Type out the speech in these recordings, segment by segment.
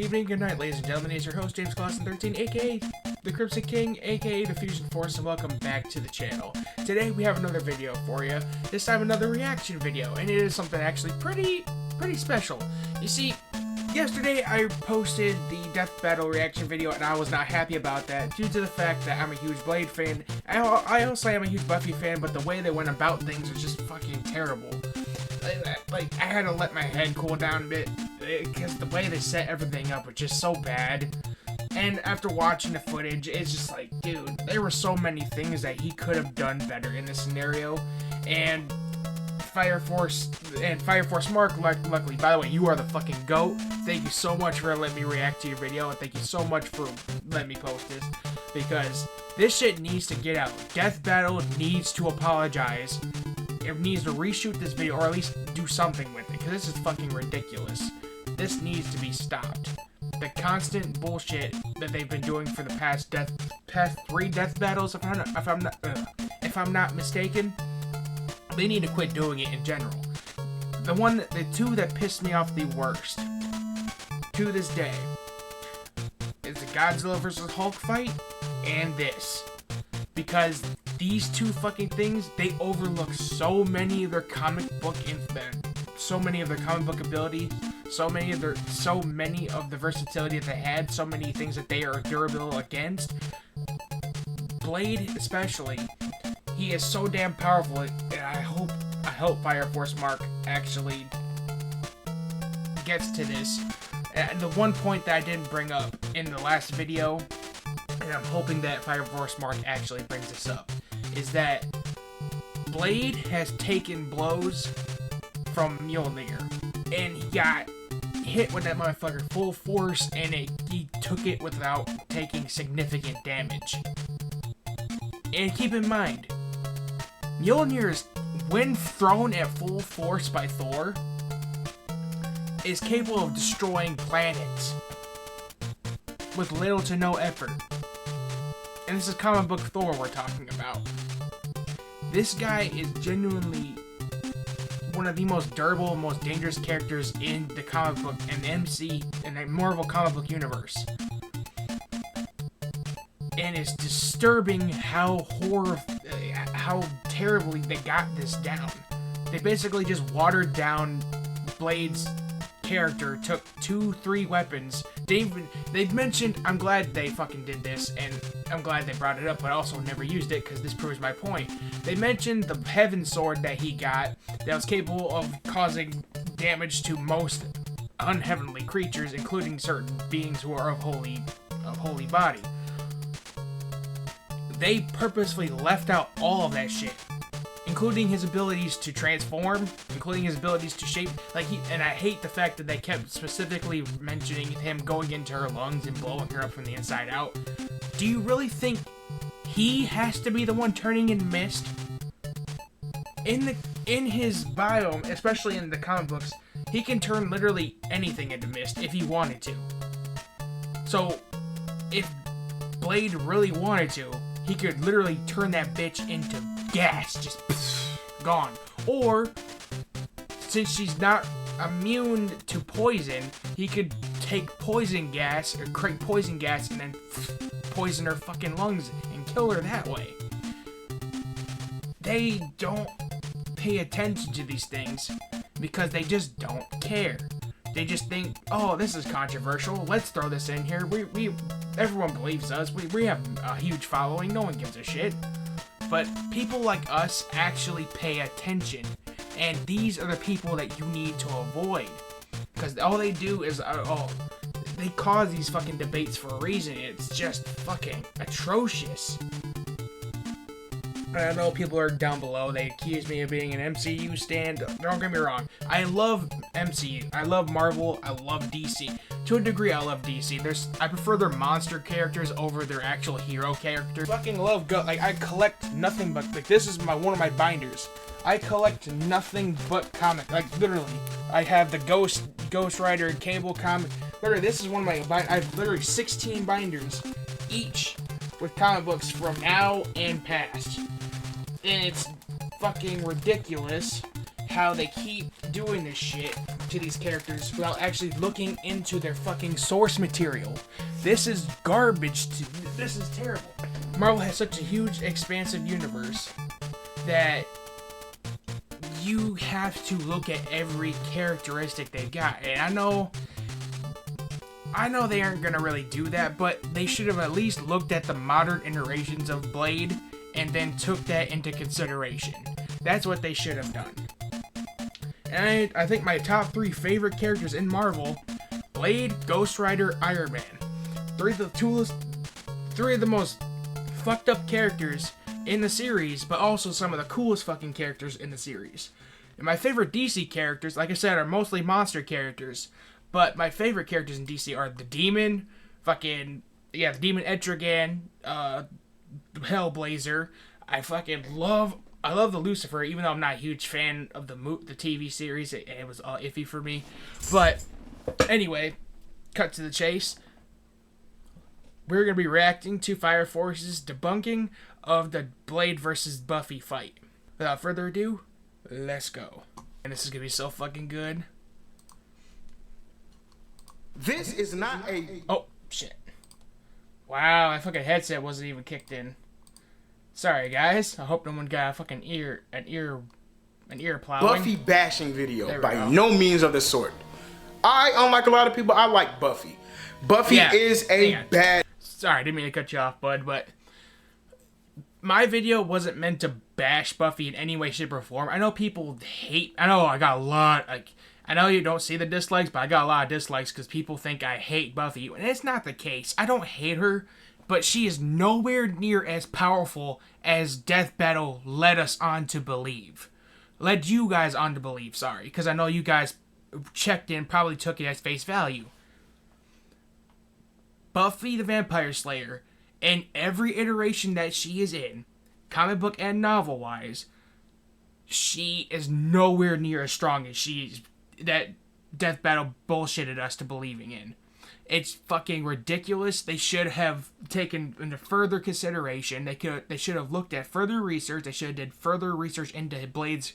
evening, good night, ladies and gentlemen. It's your host, James Clausen 13, aka the Crimson King, aka the Fusion Force, and welcome back to the channel. Today we have another video for you. This time another reaction video, and it is something actually pretty special. You see, yesterday I posted the Death Battle reaction video, and I was not happy about that due to the fact that I'm a huge Blade fan. I also am a huge Buffy fan, but the way they went about things was just fucking terrible. Like, I had to let my head cool down a bit, because the way they set everything up was just so bad. And after watching the footage, it's just like, dude, there were so many things that he could have done better in this scenario. And Fire Force Mark, luckily, by the way, you are the fucking GOAT. Thank you so much for letting me react to your video, and thank you so much for letting me post this, because this shit needs to get out. Death Battle needs to apologize. It needs to reshoot this video, or at least do something with it, because this is fucking ridiculous. This needs to be stopped. The constant bullshit that they've been doing for the past 3 death battles, if I'm not mistaken, they need to quit doing it in general. The two that pissed me off the worst to this day is the Godzilla vs. Hulk fight and this, because these two fucking things, they overlook so many of their comic book ability, so many of the versatility that they had, so many things that they are durable against. Blade especially, he is so damn powerful, and I hope Fire Force Mark actually gets to this. And the one point that I didn't bring up in the last video, and I'm hoping that Fire Force Mark actually brings this up, is that Blade has taken blows from Mjolnir, and he got hit with that motherfucker full force, and he took it without taking significant damage. And keep in mind, Mjolnir is, when thrown at full force by Thor, is capable of destroying planets with little to no effort. And this is comic book Thor we're talking about. This guy is genuinely one of the most durable, most dangerous characters in the comic book and the Marvel comic book universe. And it's disturbing how terribly they got this down. They basically just watered down Blade's character, took 2-3 weapons. They've mentioned, I'm glad they fucking did this, and I'm glad they brought it up, but also never used it, because this proves my point. They mentioned the Heaven Sword that he got, that was capable of causing damage to most unheavenly creatures, including certain beings who are of holy body. They purposefully left out all of that shit, including his abilities to transform, including his abilities to shape, and I hate the fact that they kept specifically mentioning him going into her lungs and blowing her up from the inside out. Do you really think he has to be the one turning in mist? In his biome, especially in the comic books, he can turn literally anything into mist if he wanted to. So, if Blade really wanted to, he could literally turn that bitch into gas, just gone. Or, since she's not immune to poison, he could take poison gas, or create poison gas, and then poison her fucking lungs and kill her that way. They don't pay attention to these things because they just don't care. They just think, oh, this is controversial, let's throw this in here. Everyone believes us. We have a huge following. No one gives a shit. But people like us actually pay attention. And these are the people that you need to avoid. Because all they do is, they cause these fucking debates for a reason. It's just fucking atrocious. I know people are down below. They accuse me of being an MCU stand. Don't get me wrong. I love MCU. I love Marvel. I love DC. To a degree, I love DC. I prefer their monster characters over their actual hero characters. Fucking love I collect nothing but, this is one of my binders. I collect nothing but comic. Literally, I have the Ghost Rider and Cable comic. Literally, this is one of my I have literally 16 binders each with comic books from now and past. And it's fucking ridiculous how they keep doing this shit to these characters without actually looking into their fucking source material. This is garbage. This is terrible. Marvel has such a huge, expansive universe that you have to look at every characteristic they got. And I know they aren't gonna really do that, but they should have at least looked at the modern iterations of Blade and then took that into consideration. That's what they should have done. And I think my top 3 favorite characters in Marvel: Blade, Ghost Rider, Iron Man. 3 of the most fucked up characters in the series, but also some of the coolest fucking characters in the series. And my favorite DC characters, like I said, are mostly monster characters. But my favorite characters in DC are the Demon, the Demon Etrigan, Hellblazer. I love the Lucifer, even though I'm not a huge fan of the TV series. It was all iffy for me. But anyway, cut to the chase. We're going to be reacting to Fire Force's debunking of the Blade versus Buffy fight. Without further ado, let's go. And this is going to be so fucking good. This is not a... Oh, shit. Wow, my fucking headset wasn't even kicked in. Sorry, guys. I hope no one got a fucking ear plowing. Buffy bashing video by no means of the sort. Unlike a lot of people, I like Buffy. Buffy is a bad... Sorry, I didn't mean to cut you off, bud, but my video wasn't meant to bash Buffy in any way, shape, or form. I know people hate... I know I got a lot... I know you don't see the dislikes, but I got a lot of dislikes because people think I hate Buffy. And it's not the case. I don't hate her, but she is nowhere near as powerful as Death Battle led us on to believe. Led you guys on to believe, sorry. Because I know you guys checked in, probably took it as face value. Buffy the Vampire Slayer, in every iteration that she is in, comic book and novel-wise, she is nowhere near as strong as that Death Battle bullshitted us to believing in. It's fucking ridiculous. They should have taken into further consideration. They should have looked at further research. They should have did further research into Blade's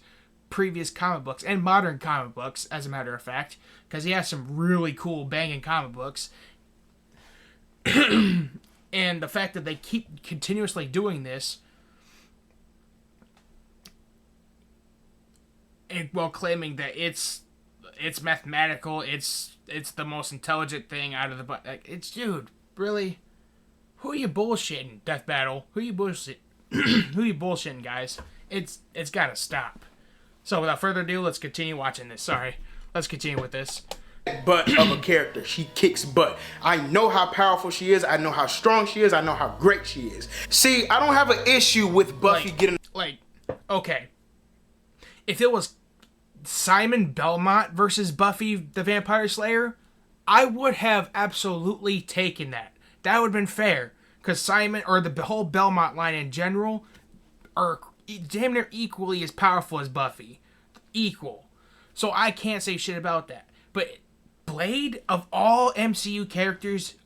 previous comic books and modern comic books, as a matter of fact, because he has some really cool banging comic books. And the fact that they keep continuously doing this, and while claiming that it's mathematical, it's the most intelligent thing out of the bunch. It's, dude, really? Who are you bullshitting, Death Battle? Who are you bullshitting, guys? It's gotta stop. So without further ado, let's continue watching this. Sorry. Let's continue with this. Butt of a character. She kicks butt. I know how powerful she is. I know how strong she is. I know how great she is. See, I don't have an issue with Buffy getting... Okay. If it was Simon Belmont versus Buffy the Vampire Slayer, I would have absolutely taken that. That would have been fair. Because Simon, or the whole Belmont line in general, are damn near equally as powerful as Buffy. Equal. So I can't say shit about that. But Blade, of all MCU characters,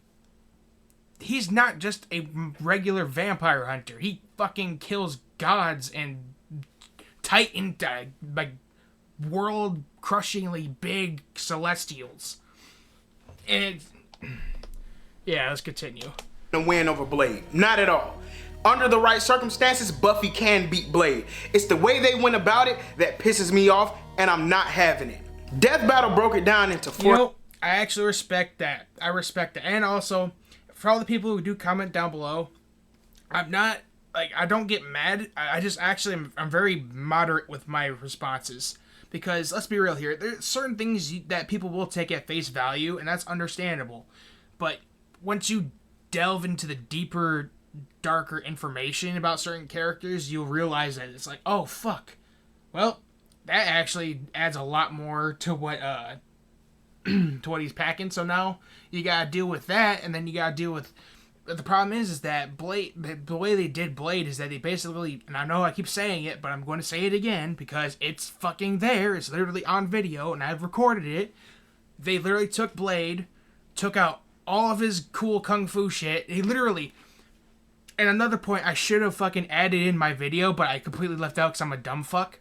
he's not just a regular vampire hunter. He fucking kills gods and titan, world-crushingly big celestials. And yeah, let's continue. Win over Blade. Not at all. Under the right circumstances, Buffy can beat Blade. It's the way they went about it that pisses me off, and I'm not having it. Death Battle broke it down into 4. You know, I actually respect that. I respect that. And also, for all the people who do comment down below, I'm not, I don't get mad. I just actually, I'm very moderate with my responses. Because, let's be real here, there's certain things that people will take at face value, and that's understandable. But once you delve into the deeper, darker information about certain characters, you'll realize that it's like, oh, fuck. Well, that actually adds a lot more to what to what he's packing. So now you gotta deal with that, and then you gotta deal with... The problem is that Blade, the way they did Blade is that they basically, and I know I keep saying it, but I'm going to say it again because it's fucking there. It's literally on video, and I've recorded it. They literally took Blade, took out all of his cool kung fu shit. He literally... And another point I should have fucking added in my video, but I completely left out because I'm a dumb fuck.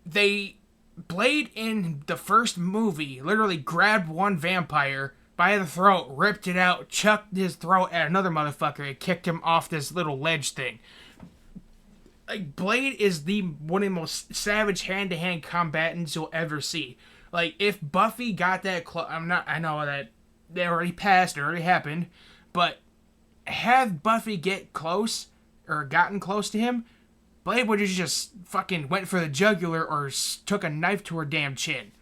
They Blade in the first movie literally grabbed one vampire by the throat, ripped it out, chucked his throat at another motherfucker, and kicked him off this little ledge thing. Like, Blade is one of the most savage hand-to-hand combatants you'll ever see. Like, if Buffy got that close, I know that they already passed, it already happened, but have Buffy get close, or gotten close to him, Blade would have just fucking went for the jugular or took a knife to her damn chin.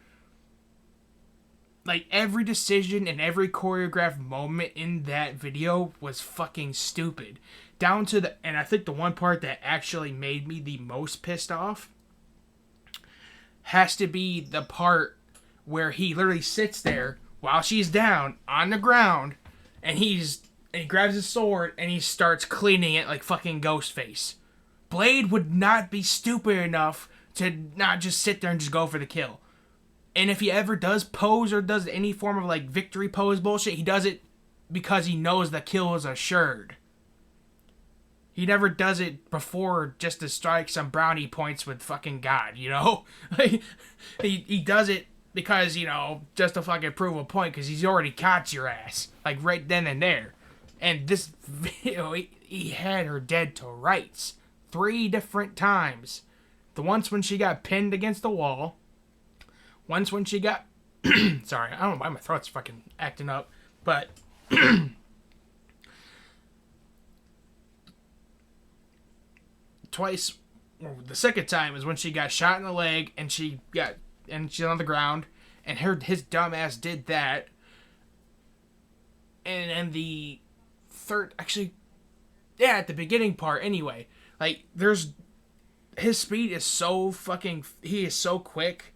Like, every decision and every choreographed moment in that video was fucking stupid. Down to and I think the one part that actually made me the most pissed off has to be the part where he literally sits there while she's down on the ground, and he grabs his sword and he starts cleaning it like fucking Ghostface. Blade would not be stupid enough to not just sit there and just go for the kill. And if he ever does pose or does any form of like victory pose bullshit, he does it because he knows the kill is assured. He never does it before just to strike some brownie points with fucking God, you know? Like, he does it because, you know, just to fucking prove a point, because he's already caught your ass. Like, right then and there. And this video, he had her dead to rights. 3 different times. The once when she got pinned against the wall. Once when she got... Sorry, I don't know why my throat's fucking acting up. But... twice... The second time is when she got shot in the leg and she's on the ground. And his dumbass did that. And then the third... Actually... Yeah, at the beginning part anyway. Like, his speed is so fucking, he is so quick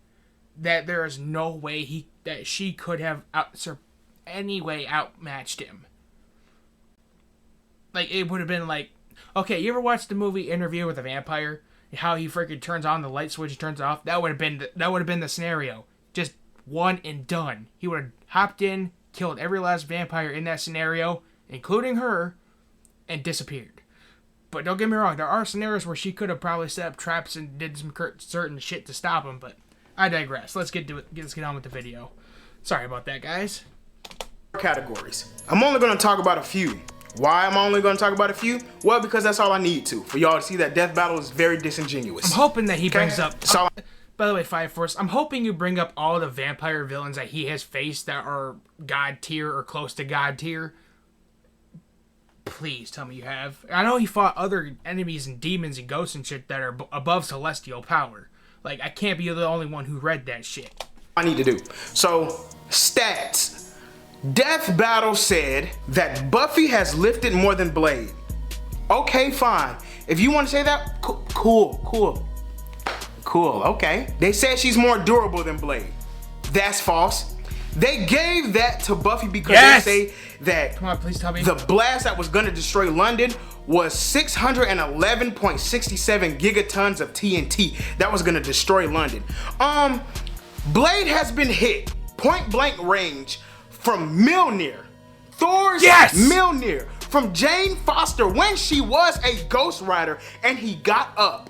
that there is no way that she could have outmatched him. Like, it would have been like, okay, you ever watched the movie Interview with a Vampire? How he freaking turns on the light switch and turns it off? That would have been the scenario. Just one and done. He would have hopped in, killed every last vampire in that scenario, including her, and disappeared. But don't get me wrong, there are scenarios where she could have probably set up traps and did some certain shit to stop him, but I digress. Let's get on with the video. Sorry about that, guys. Categories. I'm only going to talk about a few. Why am I only going to talk about a few? Well, because that's all I need to. For y'all to see that Death Battle is very disingenuous. I'm hoping that he brings up... by the way, Fire Force, I'm hoping you bring up all the vampire villains that he has faced that are God tier or close to God tier. Please tell me you have. I know he fought other enemies and demons and ghosts and shit that are above celestial power. Like, I can't be the only one who read that shit. I need to do. So, stats. Death Battle said that Buffy has lifted more than Blade. Okay, fine. If you want to say that, cool, okay. They said she's more durable than Blade. That's false. They gave that to Buffy because they say that come on, please tell me. The blast that was going to destroy London was 611.67 gigatons of TNT that was going to destroy London. Blade has been hit point blank range from Mjolnir. Thor's Mjolnir. From Jane Foster when she was a Ghost Rider and he got up.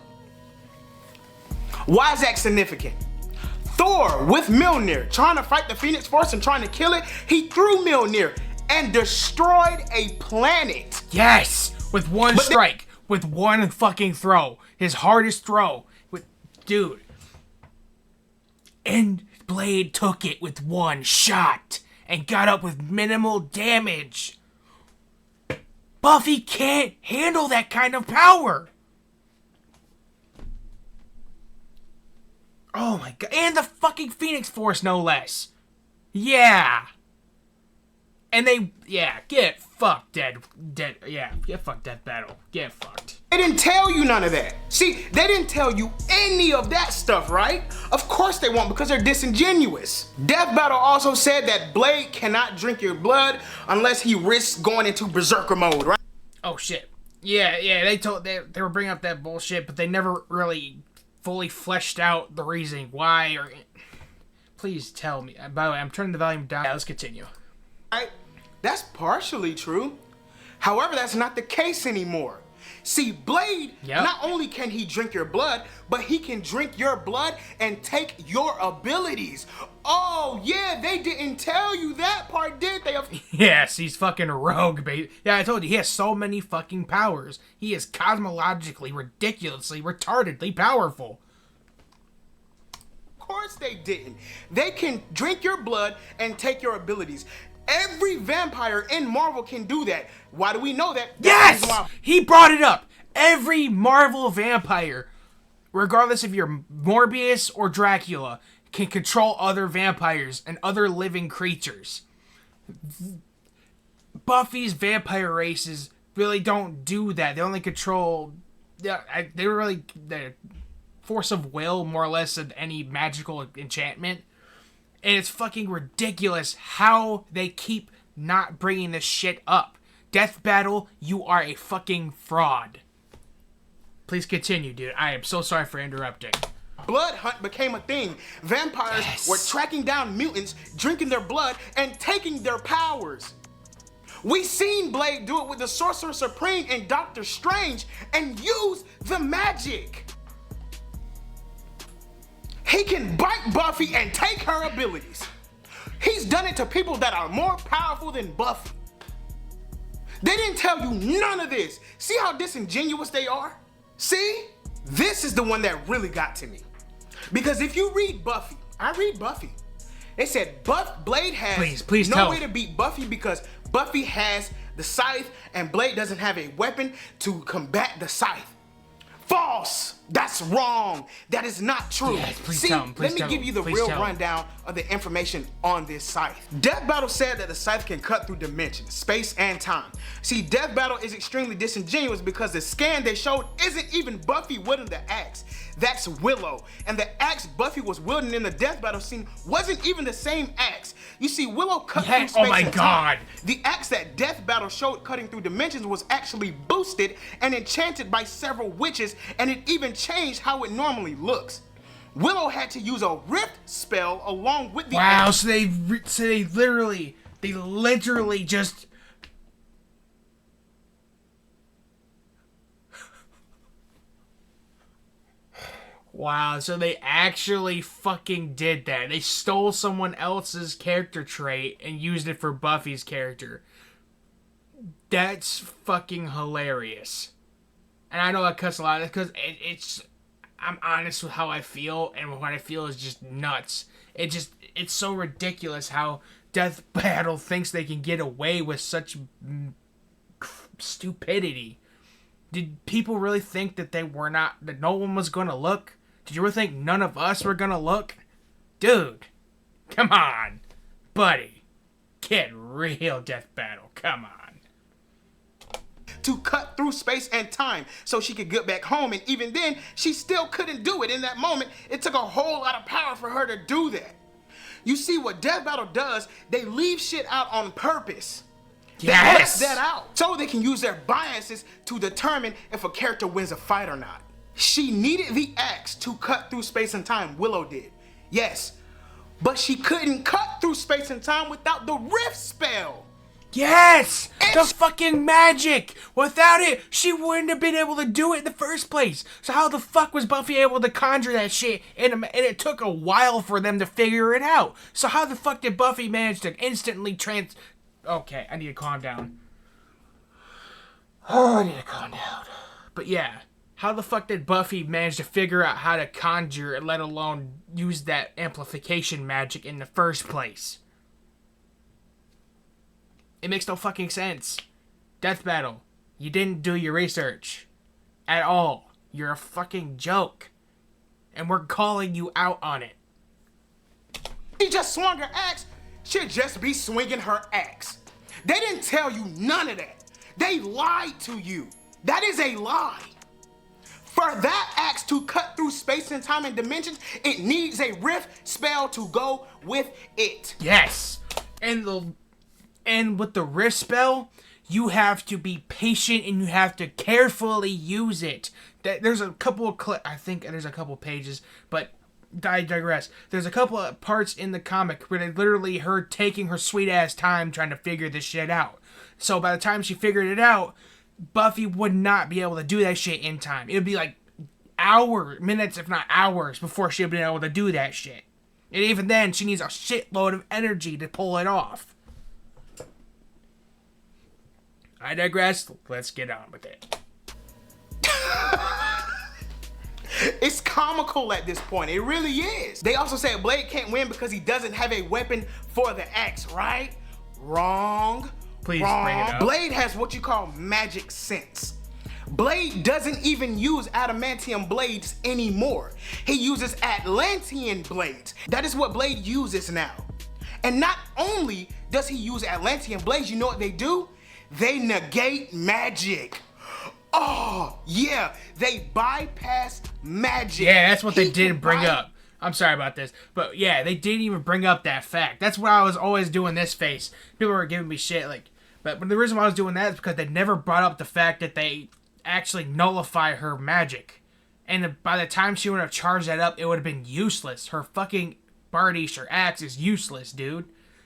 Why is that significant? Thor with Mjolnir trying to fight the Phoenix Force and trying to kill it, he threw Mjolnir and destroyed a planet. Yes, with one strike, with one fucking throw, his hardest throw. Dude. And Blade took it with one shot and got up with minimal damage. Buffy can't handle that kind of power. Oh my god. And the fucking Phoenix Force, no less. Yeah. And get fucked, get fucked, Death Battle. Get fucked. They didn't tell you none of that. See, they didn't tell you any of that stuff, right? Of course they won't, because they're disingenuous. Death Battle also said that Blade cannot drink your blood unless he risks going into berserker mode, right? Oh shit. Yeah, they were bringing up that bullshit, but they never really fully fleshed out the reasoning why, or please tell me. By the way, I'm turning the volume down. Yeah, let's continue. Right? That's partially true. However, that's not the case anymore. See, Blade, Yep. not only can he drink your blood, but he can drink your blood and take your abilities. Oh, yeah, they didn't tell you that part, did they? Yes, he's fucking rogue, baby. Yeah, I told you, he has so many fucking powers. He is cosmologically, ridiculously, retardedly powerful. Of course they didn't. They can drink your blood and take your abilities. Every vampire in Marvel can do that. Why do we know that? Yes! He brought it up. Every Marvel vampire, regardless if you're Morbius or Dracula, can control other vampires and other living creatures. Buffy's vampire races really don't do that. They only control... They're really... the force of will, more or less, than any magical enchantment. And it's fucking ridiculous how they keep not bringing this shit up. Death Battle, you are a fucking fraud. Please continue, dude. I am so sorry for interrupting. Blood hunt became a thing. Vampires were tracking down mutants, drinking their blood, and taking their powers. We seen Blade do it with the Sorcerer Supreme and Doctor Strange and use the magic. He can bite Buffy and take her abilities. He's done it to people that are more powerful than Buffy. They didn't tell you none of this. See how disingenuous they are? See? This is the one that really got to me. Because if you read Buffy, I read Buffy. They said Blade has no way to beat Buffy because Buffy has the scythe and Blade doesn't have a weapon to combat the scythe. False! That's wrong. That is not true. Yes, See, let me give you the real rundown of the information on this scythe. Death Battle said that the scythe can cut through dimensions, space, and time. See, Death Battle is extremely disingenuous because the scan they showed isn't even Buffy wielding the axe. That's Willow. And the axe Buffy was wielding in the Death Battle scene wasn't even the same axe. You see, Willow cut through space and time. The axe that Death Battle showed cutting through dimensions was actually boosted and enchanted by several witches, and it even changed how it normally looks. Willow had to use a rift spell along with the axe. So they literally just... Wow, so they actually fucking did that. They stole someone else's character trait and used it for Buffy's character. That's fucking hilarious. And I know I cuss a lot because I'm honest with how I feel, and what I feel is just nuts. It's so ridiculous how Death Battle thinks they can get away with such stupidity. Did people really think that that no one was gonna look? Did you really think none of us were gonna look? Dude, come on, buddy. Get real, Death Battle, come on. To cut through space and time so she could get back home, and even then, she still couldn't do it. In that moment, it took a whole lot of power for her to do that. You see, what Death Battle does, they leave shit out on purpose. Yes! They left that out so they can use their biases to determine if a character wins a fight or not. She needed the axe to cut through space and time, Willow did. Yes, but she couldn't cut through space and time without the rift spell. Yes! The fucking magic! Without it, she wouldn't have been able to do it in the first place. So how the fuck was Buffy able to conjure that shit? And it took a while for them to figure it out. So how the fuck did Buffy manage to instantly Okay, I need to calm down. Oh, I need to calm down. But yeah, how the fuck did Buffy manage to figure out how to conjure, let alone use that amplification magic in the first place? It makes no fucking sense. Death Battle, you didn't do your research. At all. You're a fucking joke. And we're calling you out on it. She just swung her axe. She'd just be swinging her axe. They didn't tell you none of that. They lied to you. That is a lie. For that axe to cut through space and time and dimensions, it needs a rift spell to go with it. Yes. And with the rift spell, you have to be patient and you have to carefully use it. There's a couple of I think there's a couple pages, but I digress. There's a couple of parts in the comic where they literally her taking her sweet ass time trying to figure this shit out. So by the time she figured it out, Buffy would not be able to do that shit in time. It would be like minutes, if not hours, before she'd be able to do that shit. And even then, she needs a shitload of energy to pull it off. I digress. Let's get on with it. It's comical at this point. It really is. They also said Blade can't win because he doesn't have a weapon for the axe, right? Wrong. Please Wrong. bring it up. Blade has what you call magic sense. Blade doesn't even use adamantium blades anymore. He uses Atlantean blades. That is what Blade uses now. And not only does he use Atlantean blades, you know what they do? They negate magic. Oh, yeah, they bypass magic. Yeah, that's what they didn't bring up. I'm sorry about this. But yeah, they didn't even bring up that fact. That's why I was always doing this face. People were giving me shit like, but the reason why I was doing that is because they never brought up the fact that they actually nullify her magic. And by the time she would have charged that up, it would have been useless. Her fucking Bardiche, her axe is useless, dude.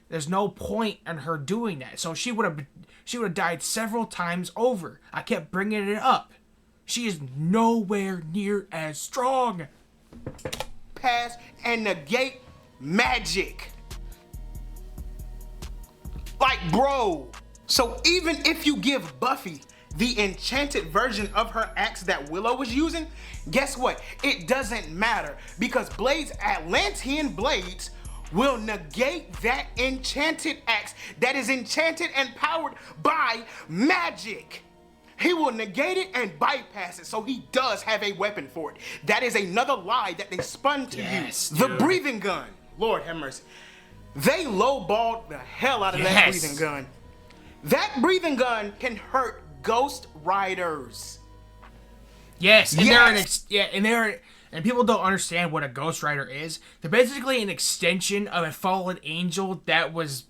There's no point in her doing that. So she would have died several times over. I kept bringing it up. She is nowhere near as strong. Pass and negate magic. Like, bro. So even if you give Buffy the enchanted version of her axe that Willow was using, guess what? It doesn't matter because Blade's Atlantean blades will negate that enchanted axe that is enchanted and powered by magic. He will negate it and bypass it, so he does have a weapon for it. That is another lie that they spun to use. The breathing gun. Lord have mercy. They lowballed the hell out of that breathing gun. That breathing gun can hurt Ghost Riders. Yes, and and people don't understand what a Ghost Rider is. They're basically an extension of a fallen angel that was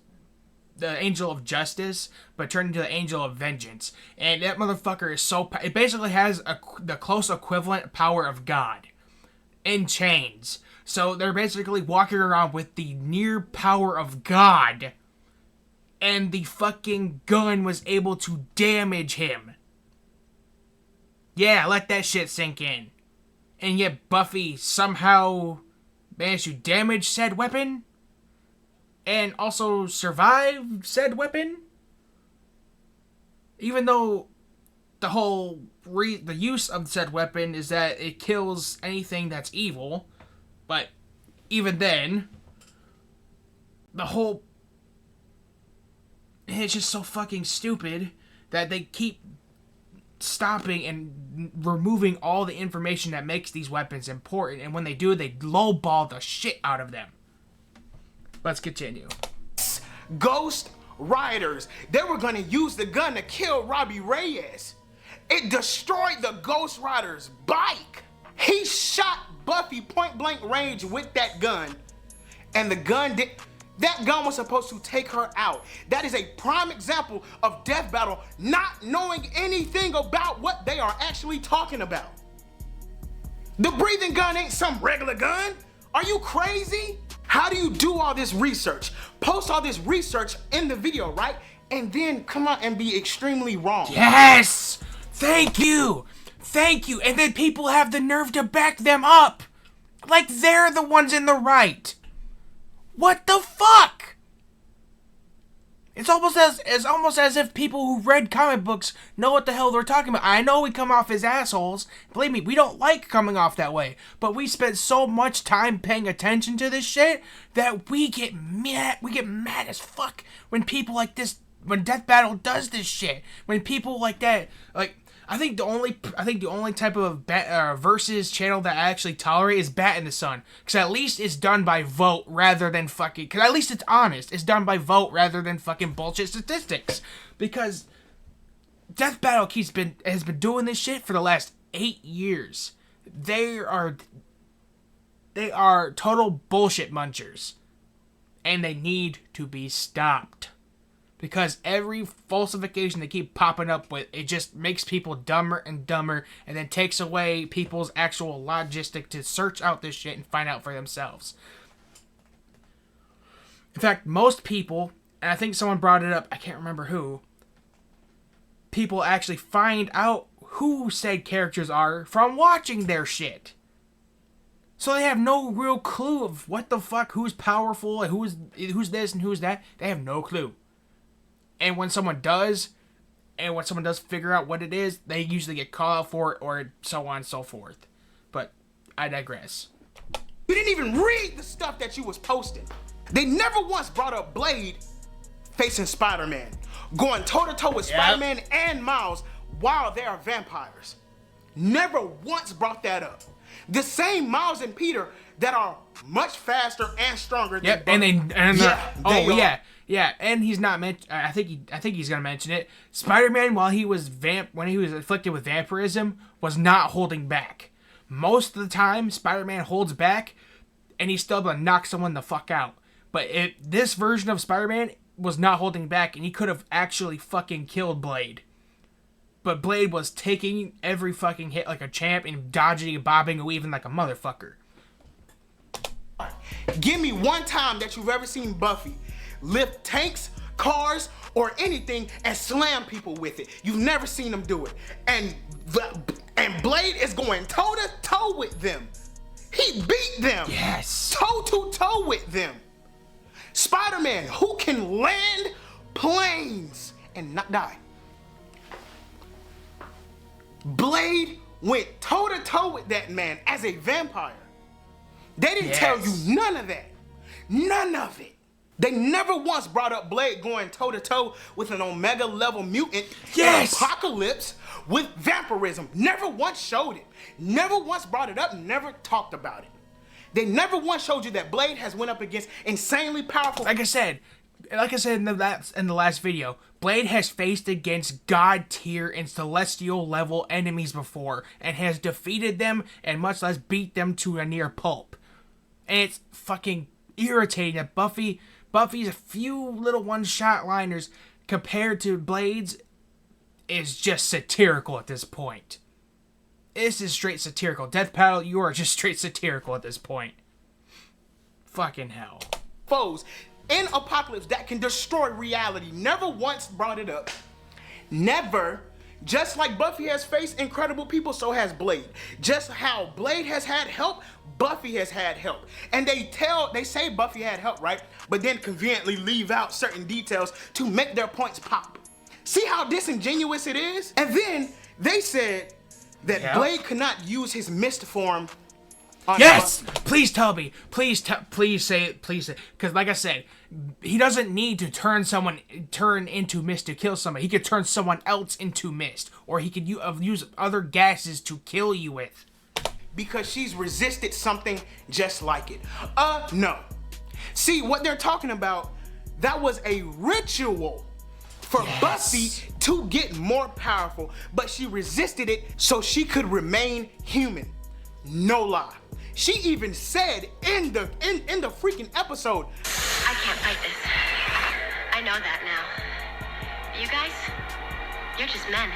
the angel of justice, but turned into the angel of vengeance. And that motherfucker is it basically has the close equivalent power of God in chains. So they're basically walking around with the near power of God, and the fucking gun was able to damage him. Yeah, let that shit sink in. And yet Buffy somehow managed to damage said weapon and also survive said weapon, even though the use of said weapon is that it kills anything that's evil. But even then, it's just so fucking stupid that they keep stopping and removing all the information that makes these weapons important, and when they do, they lowball the shit out of them. Let's continue. Ghost Riders. They were gonna use the gun to kill Robbie Reyes. It destroyed the Ghost Rider's bike. He shot Buffy point blank range with that gun, and that gun was supposed to take her out. That is a prime example of Death Battle not knowing anything about what they are actually talking about. The breathing gun ain't some regular gun. Are you crazy? How do you do all this research? Post all this research in the video, right? And then come out and be extremely wrong. Yes! Thank you! Thank you! And then people have the nerve to back them up! Like they're the ones in the right! What the fuck? It's almost as if people who read comic books know what the hell they're talking about. I know we come off as assholes. Believe me, we don't like coming off that way. But we spent so much time paying attention to this shit that we get mad. We get mad as fuck when people like this, when Death Battle does this shit. When people like that, like, I think the only type of versus channel that I actually tolerate is Bat in the Sun, because at least it's done by vote rather than fucking. Because at least it's honest. It's done by vote rather than fucking bullshit statistics. Because Death Battle has been doing this shit for the last 8 years. They are total bullshit munchers, and they need to be stopped. Because every falsification they keep popping up with, it just makes people dumber and dumber, and then takes away people's actual logistic to search out this shit and find out for themselves. In fact, most people, and I think someone brought it up, I can't remember who, people actually find out who said characters are from watching their shit. So they have no real clue of what the fuck, who's powerful, and who's this and who's that. They have no clue. And when someone does figure out what it is, they usually get called out for it, or so on and so forth. But I digress. You didn't even read the stuff that you was posting. They never once brought up Blade facing Spider-Man, going toe-to-toe with Spider-Man and Miles while they are vampires. Never once brought that up. The same Miles and Peter that are much faster and stronger than Buffy. Yeah, and he's not I think he's gonna mention it. Spider-Man, when he was afflicted with vampirism, was not holding back. Most of the time, Spider-Man holds back, and he's still gonna knock someone the fuck out. But this version of Spider-Man was not holding back, and he could have actually fucking killed Blade. But Blade was taking every fucking hit like a champ and dodging and bobbing and weaving like a motherfucker. Give me one time that you've ever seen Buffy lift tanks, cars, or anything and slam people with it. You've never seen them do it. And Blade is going toe-to-toe with them. He beat them. Yes. Toe-to-toe with them. Spider-Man, who can land planes and not die. Blade went toe-to-toe with that man as a vampire. They didn't tell you none of that. None of it. They never once brought up Blade going toe-to-toe with an Omega level mutant in Apocalypse with vampirism. Never once showed it. Never once brought it up, never talked about it. They never once showed you that Blade has went up against insanely powerful... Like I said in the last video, Blade has faced against God tier and celestial level enemies before and has defeated them and much less beat them to a near pulp. And it's fucking irritating that Buffy's a few little one-shot liners compared to Blade's is just satirical at this point. This is straight satirical. Death Battle, you are just straight satirical at this point. Fucking hell. Foes in Apocalypse that can destroy reality. Never once brought it up. Never. Just like Buffy has faced incredible people, so has Blade. Just how Blade has had help, Buffy has had help. And they say Buffy had help, right? But then conveniently leave out certain details to make their points pop. See how disingenuous it is? And then they said that Blade could not use his mist form on Yes! Buffy. Please tell me. Please say it. Because like I said, he doesn't need to turn into mist to kill somebody. He could turn someone else into mist. Or he could use other gases to kill you with. Because she's resisted something just like it. No. See, what they're talking about, that was a ritual for Buffy to get more powerful, but she resisted it so she could remain human. No lie. She even said in the freaking episode, I can't fight this. I know that now. You guys, you're just men.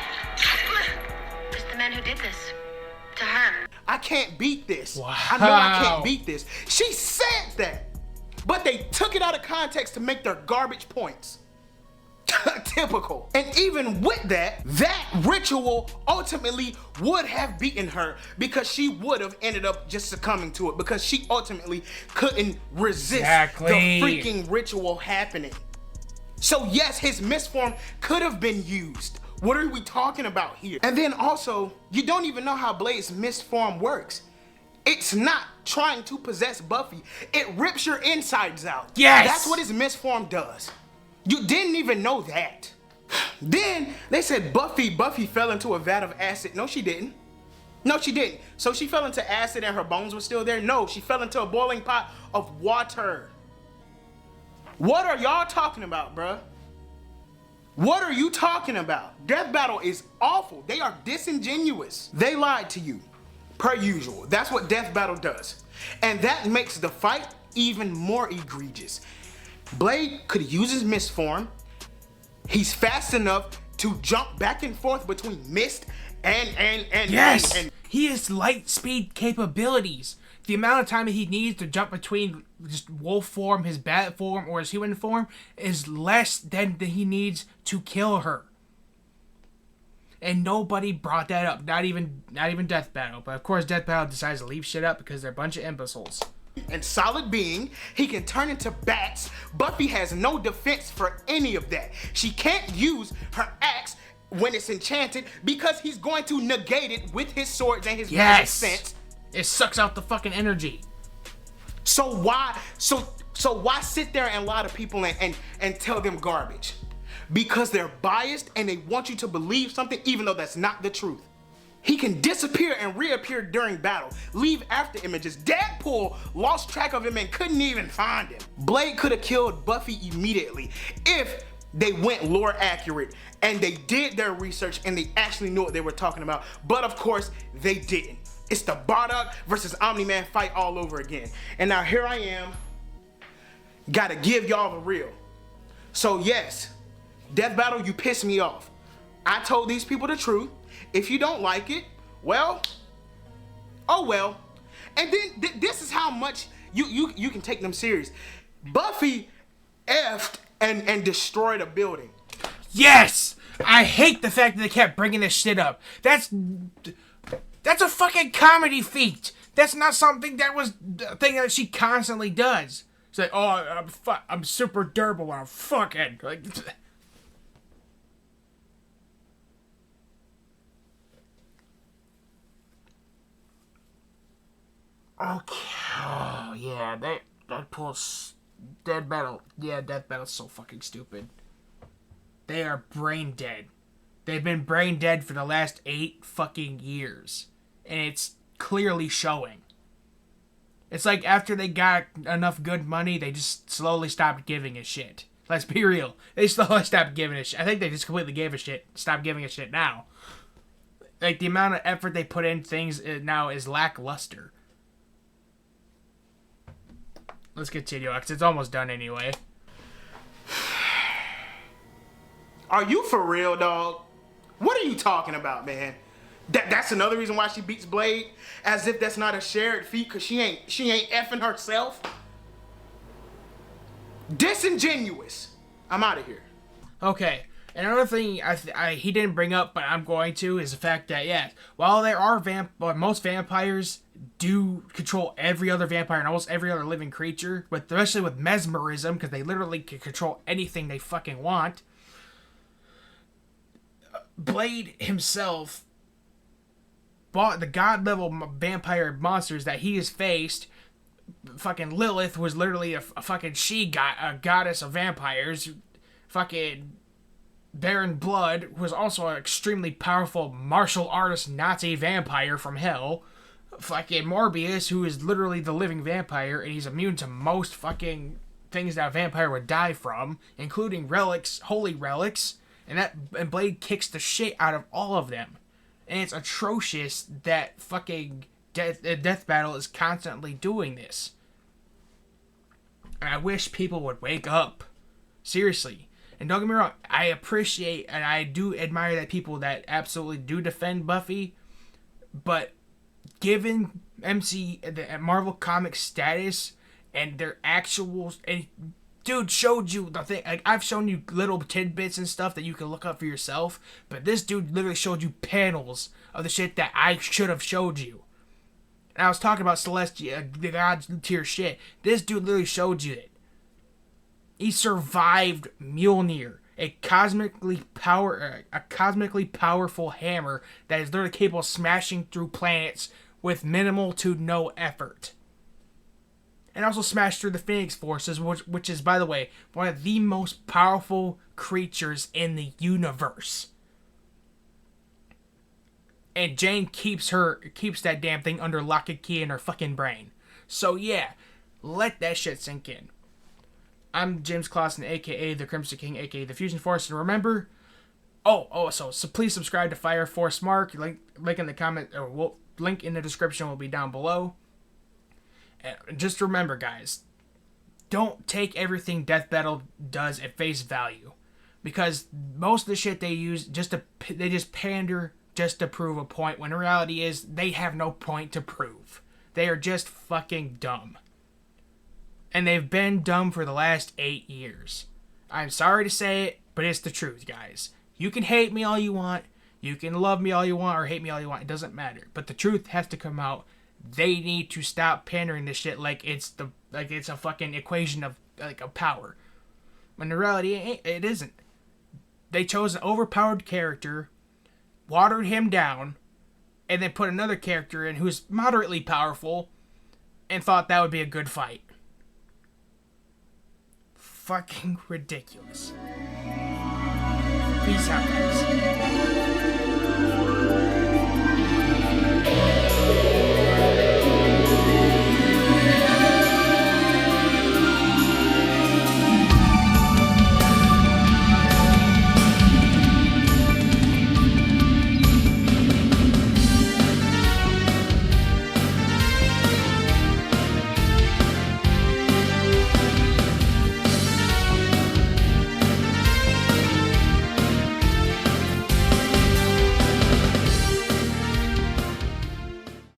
Just the men who did this to her. I can't beat this. Wow. I know I can't beat this. She said that, but they took it out of context to make their garbage points. Typical. And even with that ritual ultimately would have beaten her because she would have ended up just succumbing to it because she ultimately couldn't resist the freaking ritual happening. So yes, his misform could have been used. What are we talking about here? And then also, you don't even know how Blade's misform works. It's not trying to possess Buffy. It rips your insides out. Yes! That's what his misform does. You didn't even know that. Then they said Buffy fell into a vat of acid. No, she didn't. No, she didn't. So she fell into acid and her bones were still there? No, she fell into a boiling pot of water. What are y'all talking about, bruh? What are you talking about? Death Battle is awful. They are disingenuous. They lied to you, per usual. That's what Death Battle does. And that makes the fight even more egregious. Blade could use his mist form. He's fast enough to jump back and forth between mist and he has light speed capabilities. The amount of time that he needs to jump between just wolf form, his bat form, or his human form is less than he needs to kill her. And nobody brought that up. Not even Death Battle. But of course Death Battle decides to leave shit up because they're a bunch of imbeciles. And solid being, he can turn into bats. Buffy has no defense for any of that. She can't use her axe when it's enchanted because he's going to negate it with his swords and his magic sense. It sucks out the fucking energy. So why sit there and lie to people and tell them garbage? Because they're biased and they want you to believe something even though that's not the truth. He can disappear and reappear during battle, leave after images. Deadpool lost track of him and couldn't even find him. Blade could have killed Buffy immediately if they went lore accurate and they did their research and they actually knew what they were talking about. But of course, they didn't. It's the Bardock versus Omni-Man fight all over again. And now here I am, gotta give y'all the real. So yes, Death Battle, you piss me off. I told these people the truth. If you don't like it, well, oh well. And then this is how much you can take them serious. Buffy effed and destroyed a building. Yes! I hate the fact that they kept bringing this shit up. That's a fucking comedy feat. That's not something that was a thing that she constantly does. It's like, oh, I'm super durable when I'm fucking. Like, okay. Oh, yeah, that pulls Death Battle. Yeah, Death Battle's so fucking stupid. They are brain dead. They've been brain dead for the last 8 fucking years. And it's clearly showing. It's like after they got enough good money, they just slowly stopped giving a shit. Let's be real. They slowly stopped giving a shit. I think they just completely gave a shit. Stopped giving a shit now. Like, the amount of effort they put in things now is lackluster. Let's continue, because it's almost done anyway. Are you for real, dog? What are you talking about, man? That's another reason why she beats Blade? As if that's not a shared feat, because she ain't effing herself? Disingenuous. I'm out of here. Okay. Another thing he didn't bring up, but I'm going to, is the fact that, yeah, while there are most vampires do control every other vampire and almost every other living creature, especially with mesmerism, because they literally can control anything they fucking want. Blade himself bought the god-level vampire monsters that he has faced. Fucking Lilith was literally a fucking a goddess of vampires. Fucking Baron Blood was also an extremely powerful martial artist Nazi vampire from hell. Fucking Morbius, who is literally the living vampire, and he's immune to most fucking things that a vampire would die from, including relics, holy relics, and Blade kicks the shit out of all of them. And it's atrocious that fucking Death Battle is constantly doing this. And I wish people would wake up. Seriously. And don't get me wrong, I appreciate and I do admire that people that absolutely do defend Buffy, but given the Marvel Comics status and their actual, and dude showed you the thing, like I've shown you little tidbits and stuff that you can look up for yourself, but this dude literally showed you panels of the shit that I should have showed you. And I was talking about Celestia, the God tier shit. This dude literally showed you it. He survived Mjolnir, a cosmically powerful hammer that is literally capable of smashing through planets with minimal to no effort. And also smashed through the Phoenix Forces, which is, by the way, one of the most powerful creatures in the universe. And Jane keeps that damn thing under lock and key in her fucking brain. So yeah, let that shit sink in. I'm James Clausen, aka the Crimson King, aka the Fusion Force, and remember, so please subscribe to Fire Force Mark. Link in the comment, or link in the description will be down below. And just remember, guys, don't take everything Death Battle does at face value, because most of the shit they use they just pander just to prove a point. When the reality is they have no point to prove. They are just fucking dumb. And they've been dumb for the last 8 years. I'm sorry to say it, but it's the truth, guys. You can hate me all you want. You can love me all you want or hate me all you want. It doesn't matter. But the truth has to come out. They need to stop pandering this shit like it's a fucking equation of power. When in reality, it isn't. They chose an overpowered character, watered him down, and then put another character in who's moderately powerful, and thought that would be a good fight. Fucking ridiculous. Peace out, guys.